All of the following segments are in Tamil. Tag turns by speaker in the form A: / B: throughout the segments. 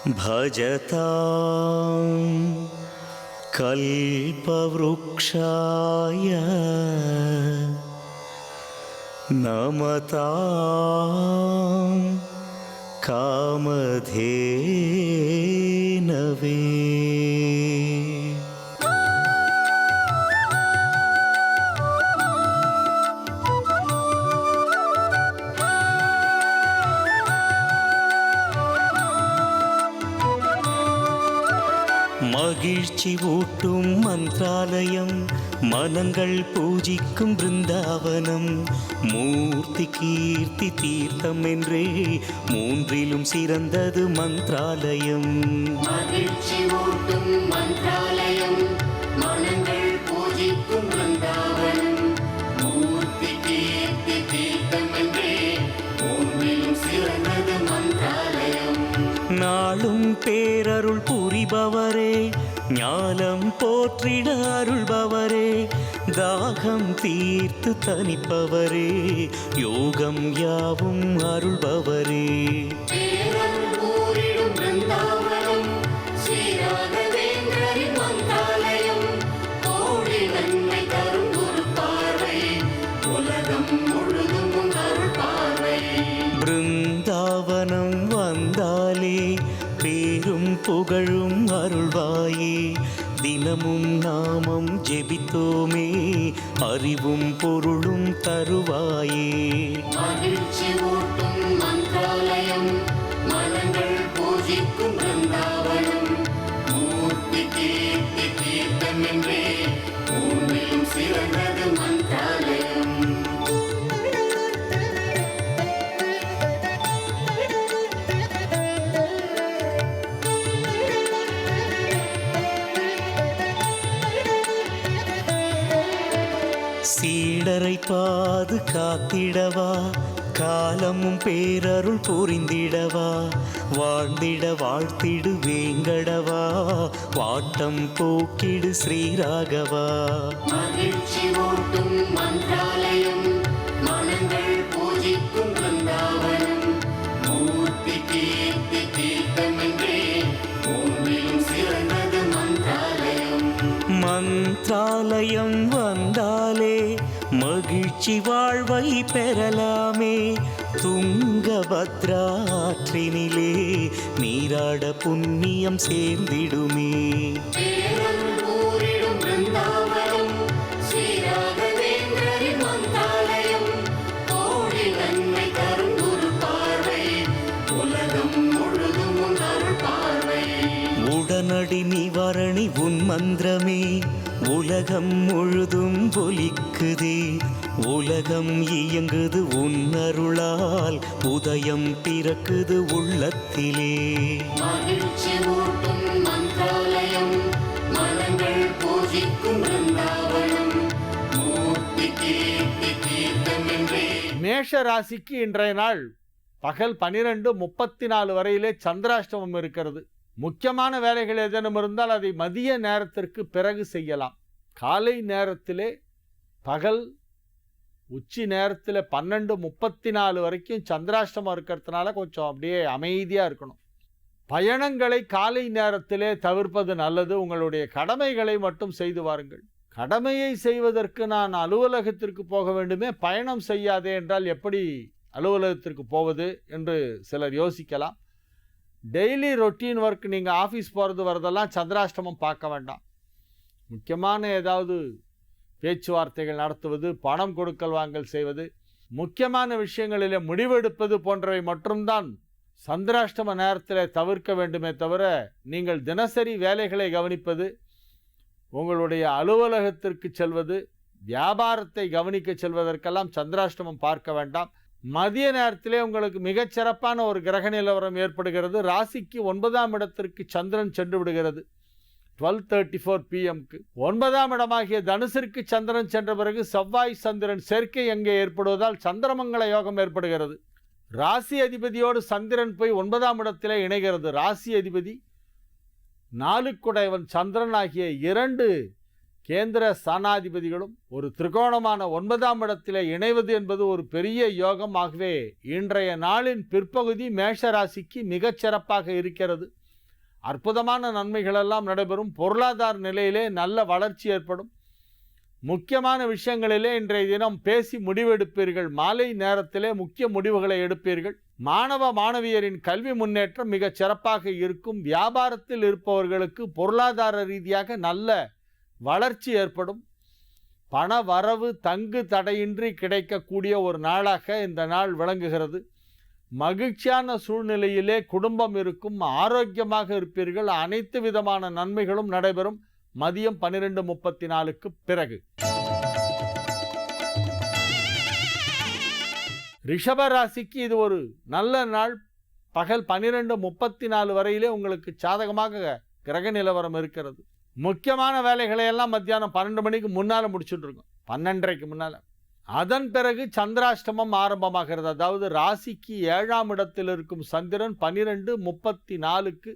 A: भजतां कल्पवृक्षाय नमतां कामधेनवे। மகிழ்ச்சி ஊட்டும் மந்திராலயம், மனங்கள் பூஜிக்கும் பிருந்தாவனம், மூர்த்தி கீர்த்தி தீர்த்தம் என்றே மூன்றிலும் சிறந்தது மந்திராலயம்.
B: மகிழ்ச்சி ஊட்டும் மந்திராலயம், மனங்கள் பூஜிக்கும் பிருந்தாவனம், மூர்த்தி கீர்த்தி தீர்த்தம் என்றே மூன்றிலும் சிறந்தது மந்திராலயம்.
A: நாளும் பேரருள் புரிபவரே, ஞானம் போற்றிட அருள்பவரே, தாகம் தீர்த்து தனிப்பவரே, யோகம் யாவும் அருள்பவரே.
B: பேரருள் பூரிடும் பிருந்தாவனம், ஸ்ரீராகவேந்திரரின் மந்திராலயம், கோடி நன்மை தரும் குரு பார்வை, உலகம் முழுதும் அருள் பார்வை.
A: பிருந்தாவனம் வந்தாலே பேரும் புகழும் அருள்வாயே, தினமும் நாமம் ஜெபித்தோமே அறிவும் பொருளும் தருவாயே.
B: மகிழ்ச்சி ஊட்டும் மந்திராலயம், மனங்கள் பூஜிக்கும் பிருந்தாவனம், மூர்த்தி கீர்த்தி தீர்த்தம் என்றே மூன்றிலும் சிறந்தது மந்திராலயம்.
A: சீடரை பாதுகாத்திடவா, காலமும் பேரருள் புரிந்திடவா, வாழ்ந்திட வாழ்த்திடு வேங்கடவா, வாட்டம் போக்கிடு ஸ்ரீராகவா.
B: மகிழ்ச்சி ஊட்டும் மந்திராலயம், மனங்கள் பூஜிக்கும் பிருந்தாவனம், மூர்த்தி கீர்த்தி தீர்த்தம் என்றே மூன்றிலும் சிறந்தது மந்திராலயம்.
A: மந்திராலயம் வந்தாலே மகிழ்ச்சி வாழ்வை பெறலாமே, துங்கபத்ராற்றினிலே நீராட புண்ணியம் சேர்ந்திடுமே.
B: பேரருள் பூரிடும் பிருந்தாவனம், ஸ்ரீராகவேந்திரரின் மந்திராலயம், கோடி நன்மை தரும் குரு பார்வை, உலகம் முழுதும் அருள் பார்வை.
A: உடனடி நிவாரணி உன் மந்திரமே உலகம் முழுதும் ஒலிக்குதே, உலகம் இயங்குது உன் அருளால், உதயம் பிறக்குது உள்ளத்திலே.
B: மகிழ்ச்சி ஊட்டும் மந்திராலயம், மனங்கள் பூஜிக்கும் பிருந்தாவனம், மூர்த்தி கீர்த்தி தீர்த்தம் என்றே.
C: மேஷ ராசிக்கு இன்றைய நாள் பகல் 12:34 வரையிலே சந்திராஷ்டமம் இருக்கிறது. முக்கியமான வேலைகள் ஏதேனும் இருந்தால் அதை மதிய நேரத்திற்கு பிறகு செய்யலாம். காலை நேரத்திலே பகல் உச்சி நேரத்தில் 12:34 வரைக்கும் சந்திராஷ்டமம் இருக்கிறதுனால கொஞ்சம் அப்படியே அமைதியாக இருக்கணும். பயணங்களை காலை நேரத்திலே தவிர்ப்பது நல்லது. உங்களுடைய கடமைகளை மட்டும் செய்து வாருங்கள். கடமையை செய்வதற்கு நான் அலுவலகத்திற்கு போக வேண்டுமே, பயணம் செய்யாதே என்றால் எப்படி அலுவலகத்திற்கு போவது என்று சிலர் யோசிக்கலாம். டெய்லி ரொட்டீன் ஒர்க், நீங்கள் ஆஃபீஸ் போகிறது வரதெல்லாம் சந்திராஷ்டமம் பார்க்க வேண்டாம். முக்கியமான ஏதாவது பேச்சுவார்த்தைகள் நடத்துவது, பணம் கொடுக்கல் வாங்கல் செய்வது, முக்கியமான விஷயங்களிலே முடிவெடுப்பது போன்றவை மட்டும்தான் சந்திராஷ்டம நேரத்தில் தவிர்க்க வேண்டுமே தவிர, நீங்கள் தினசரி வேலைகளை கவனிப்பது, உங்களுடைய அலுவலகத்திற்கு செல்வது, வியாபாரத்தை கவனிக்க செல்வதற்கெல்லாம் சந்திராஷ்டமம் பார்க்க வேண்டாம். மதிய நேரத்திலே உங்களுக்கு மிகச்சிறப்பான ஒரு கிரக நிலவரம் ஏற்படுகிறது. ராசிக்கு 9ஆம் இடத்திற்கு சந்திரன் சென்று விடுகிறது 12:34 PM-க்கு. 9ஆம் இடமாகிய தனுசிற்கு சந்திரன் சென்ற பிறகு செவ்வாய் சந்திரன் சேர்க்கை அங்கே ஏற்படுவதால் சந்திரமங்கல யோகம் ஏற்படுகிறது. ராசி அதிபதியோடு சந்திரன் போய் 9ஆம் இடத்திலே இணைகிறது. ராசி அதிபதி 4 சந்திரன் ஆகிய 2 கேந்திர ஸ்தானாதிபதிகளும் ஒரு திரிகோணமான 9ஆம் இடத்திலே இணைவது என்பது ஒரு பெரிய யோகம். ஆகவே இன்றைய நாளின் பிற்பகுதி மேஷ ராசிக்கு மிகச் சிறப்பாக இருக்கிறது. அற்புதமான நன்மைகளெல்லாம் நடைபெறும். பொருளாதார நிலையிலே நல்ல வளர்ச்சி ஏற்படும். முக்கியமான விஷயங்களிலே இன்றைய தினம் பேசி முடிவெடுப்பீர்கள். மாலை நேரத்திலே முக்கிய முடிவுகளை எடுப்பீர்கள். மாணவ மாணவியரின் கல்வி முன்னேற்றம் மிகச் சிறப்பாக இருக்கும். வியாபாரத்தில் இருப்பவர்களுக்கு பொருளாதார ரீதியாக நல்ல வளர்ச்சி ஏற்படும். பண வரவு தங்கு தடையின்றி கிடைக்கக்கூடிய ஒரு நாளாக இந்த நாள் விளங்குகிறது. மகிழ்ச்சியான சூழ்நிலையிலே குடும்பம் இருக்கும். ஆரோக்கியமாக இருப்பீர்கள். அனைத்து விதமான நன்மைகளும் நடைபெறும் மதியம் 12:34க்கு பிறகு. ரிஷப ராசிக்கு இது ஒரு நல்ல நாள். பகல் 12:34 வரையிலே உங்களுக்கு சாதகமாக கிரக நிலவரம் இருக்கிறது. முக்கியமான வேலைகளை எல்லாம் மத்தியானம் 12 மணிக்கு முன்னால் முடிச்சுட்டு இருக்கோம், 12:30க்கு முன்னால். அதன் பிறகு சந்திராஷ்டமம் ஆரம்பமாகிறது. அதாவது ராசிக்கு 7ஆம் இடத்தில் இருக்கும் சந்திரன் 12:34க்கு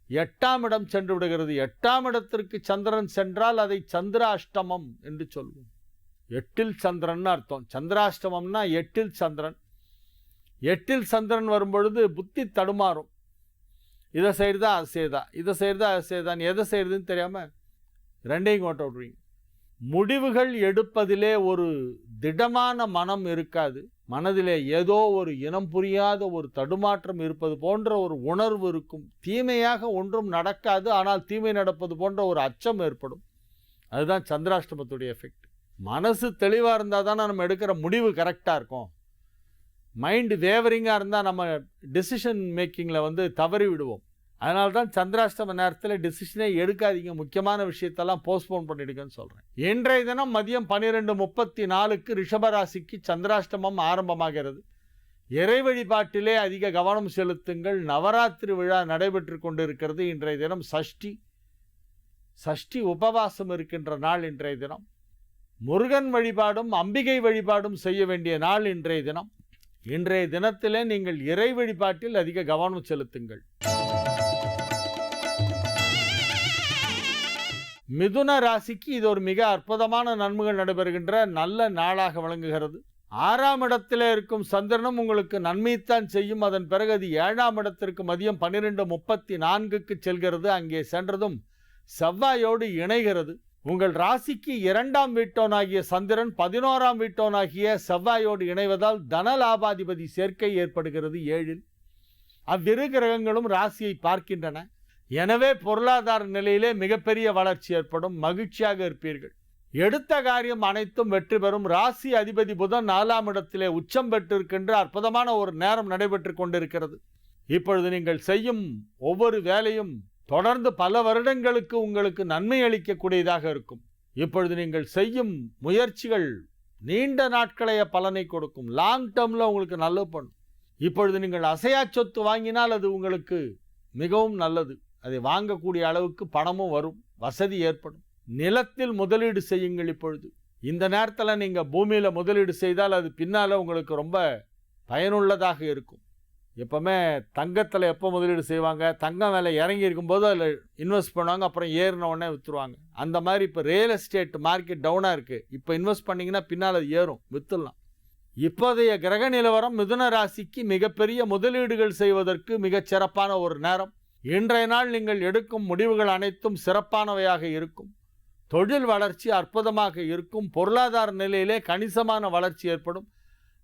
C: 8ஆம் இடம் சென்று விடுகிறது. 8ஆம் இடத்திற்கு சந்திரன் சென்றால் அதை சந்திராஷ்டமம் என்று சொல்வோம். 8இல் சந்திரன் அர்த்தம். சந்திராஷ்டமம்னா 8இல் சந்திரன். 8இல் சந்திரன் வரும்பொழுது புத்தி தடுமாறும். இதை செய்கிறதா அது செய்தா, இதை செய்கிறதா அது செய்தான், எதை செய்கிறதுன்னு தெரியாமல் ரெண்டையும் கோட்டை விட்ருவீங்க. முடிவுகள் எடுப்பதிலே ஒரு திடமான மனம் இருக்காது. மனதிலே ஏதோ ஒரு இனம் புரியாத ஒரு தடுமாற்றம் இருப்பது போன்ற ஒரு உணர்வு இருக்கும். தீமையாக ஒன்றும் நடக்காது, ஆனால் தீமை நடப்பது போன்ற ஒரு அச்சம் ஏற்படும். அதுதான் சந்திராஷ்டமத்துடைய எஃபெக்ட். மனசு தெளிவாக இருந்தால் தானே நம்ம எடுக்கிற முடிவு கரெக்டாக இருக்கும். மைண்டு வேவரிங்காக இருந்தால் நம்ம டிசிஷன் மேக்கிங்கில் தவறி விடுவோம். அதனால தான் சந்திராஷ்டம நேரத்தில் டிசிஷனே எடுக்காதீங்க. முக்கியமான விஷயத்தெல்லாம் போஸ்ட்போன் பண்ணிடுங்கன்னு சொல்கிறேன். இன்றைய தினம் மதியம் 12:34க்கு ரிஷபராசிக்கு சந்திராஷ்டமம் ஆரம்பமாகிறது. இறை வழிபாட்டிலே அதிக கவனம் செலுத்துங்கள். நவராத்திரி விழா நடைபெற்று கொண்டிருக்கிறது. இன்றைய தினம் சஷ்டி உபவாசம் இருக்கின்ற நாள். இன்றைய தினம் முருகன் வழிபாடும் அம்பிகை வழிபாடும் செய்ய வேண்டிய நாள் இன்றைய தினம். இன்றைய தினத்திலே நீங்கள் இறை வழிபாட்டில் அதிக கவனம் செலுத்துங்கள். மிதுன ராசிக்கு இது ஒரு மிக அற்புதமான நன்மைகள் நடைபெறுகின்ற நல்ல நாளாக விளங்குகிறது. 6ஆம் இடத்திலே இருக்கும் சந்திரனும் உங்களுக்கு நன்மைத்தான் செய்யும். அதன் பிறகு அது 7ஆம் இடத்திற்கு மதியம் 12:34க்கு செல்கிறது. அங்கே சென்றதும் செவ்வாயோடு இணைகிறது. உங்கள் ராசிக்கு 2ஆம் வீட்டோனாகிய சந்திரன் 11ஆம் வீட்டோனாகிய செவ்வாயோடு இணைவதால் தனலாபாதிபதி சேர்க்கை ஏற்படுகிறது 7இல். அவ்விரு கிரகங்களும் ராசியை பார்க்கின்றன. எனவே பொருளாதார நிலையிலே மிகப்பெரிய வளர்ச்சி ஏற்படும். மகிழ்ச்சியாக இருப்பீர்கள். எடுத்த காரியம் அனைத்தும் வெற்றி பெறும். ராசி அதிபதி புதன் 4ஆம் இடத்திலே உச்சம் பெற்றிருக்கின்ற அற்புதமான ஒரு நேரம் நடைபெற்று கொண்டிருக்கிறது. இப்பொழுது நீங்கள் செய்யும் ஒவ்வொரு வேலையும் தொடர்ந்து பல வருடங்களுக்கு உங்களுக்கு நன்மை அளிக்கக்கூடியதாக இருக்கும். இப்பொழுது நீங்கள் செய்யும் முயற்சிகள் நீண்ட நாட்களைய பலனை கொடுக்கும். லாங் டேர்மில் உங்களுக்கு நல்லது பண்ணும். இப்பொழுது நீங்கள் அசையா சொத்து வாங்கினால் அது உங்களுக்கு மிகவும் நல்லது. அதை வாங்கக்கூடிய அளவுக்கு பணமும் வரும், வசதி ஏற்படும். நிலத்தில் முதலீடு செய்யுங்கள். இப்பொழுது இந்த நேரத்தில் நீங்கள் பூமியில் முதலீடு செய்தால் அது பின்னால் உங்களுக்கு ரொம்ப பயனுள்ளதாக இருக்கும். எப்போவுமே தங்கத்தில் எப்போ முதலீடு செய்வாங்க, தங்கம் விலை இறங்கி இருக்கும்போது அதில் இன்வெஸ்ட் பண்ணுவாங்க, அப்புறம் ஏறின உடனே விற்றுருவாங்க. அந்த மாதிரி இப்போ ரியல் எஸ்டேட் மார்க்கெட் டவுனாக இருக்குது. இப்போ இன்வெஸ்ட் பண்ணிங்கன்னா பின்னால் அது ஏறும், விற்றுடலாம். இப்போதைய கிரக நிலவரம் மிதுன ராசிக்கு மிகப்பெரிய முதலீடுகள் செய்வதற்கு மிகச் சிறப்பான ஒரு நேரம். இன்றைய நாள் நீங்கள் எடுக்கும் முடிவுகள் அனைத்தும் சிறப்பானவையாக இருக்கும். தொழில் வளர்ச்சி அற்புதமாக இருக்கும். பொருளாதார நிலையிலே கணிசமான வளர்ச்சி ஏற்படும்.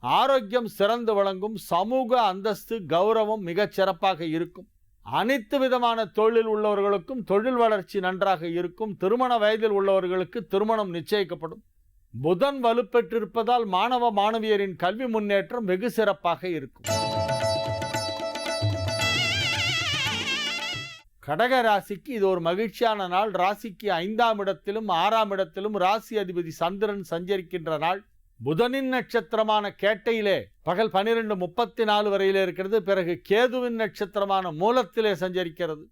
C: ஆரோக்கியம் சிறந்து விளங்கும். சமூக அந்தஸ்து கௌரவம் மிகச் சிறப்பாக இருக்கும். அனைத்து விதமான தொழில் உள்ளவர்களுக்கும் தொழில் வளர்ச்சி நன்றாக இருக்கும். திருமண வயதில் உள்ளவர்களுக்கு திருமணம் நிச்சயிக்கப்படும். புதன் வலுப்பெற்றிருப்பதால் மாணவ மாணவியரின் கல்வி முன்னேற்றம் வெகு சிறப்பாக இருக்கும். கடக ராசிக்கு இது ஒரு மகிழ்ச்சியான நாள். ராசிக்கு 5ஆம் இடத்திலும் 6ஆம் இடத்திலும் ராசி அதிபதி சந்திரன் சஞ்சரிக்கின்ற நாள். புதனின் நட்சத்திரமான கேட்டையிலே பகல் 12:34 வரையிலே இருக்கிறது. பிறகு கேதுவின் நட்சத்திரமான மூலத்திலே சஞ்சரிக்கிறது.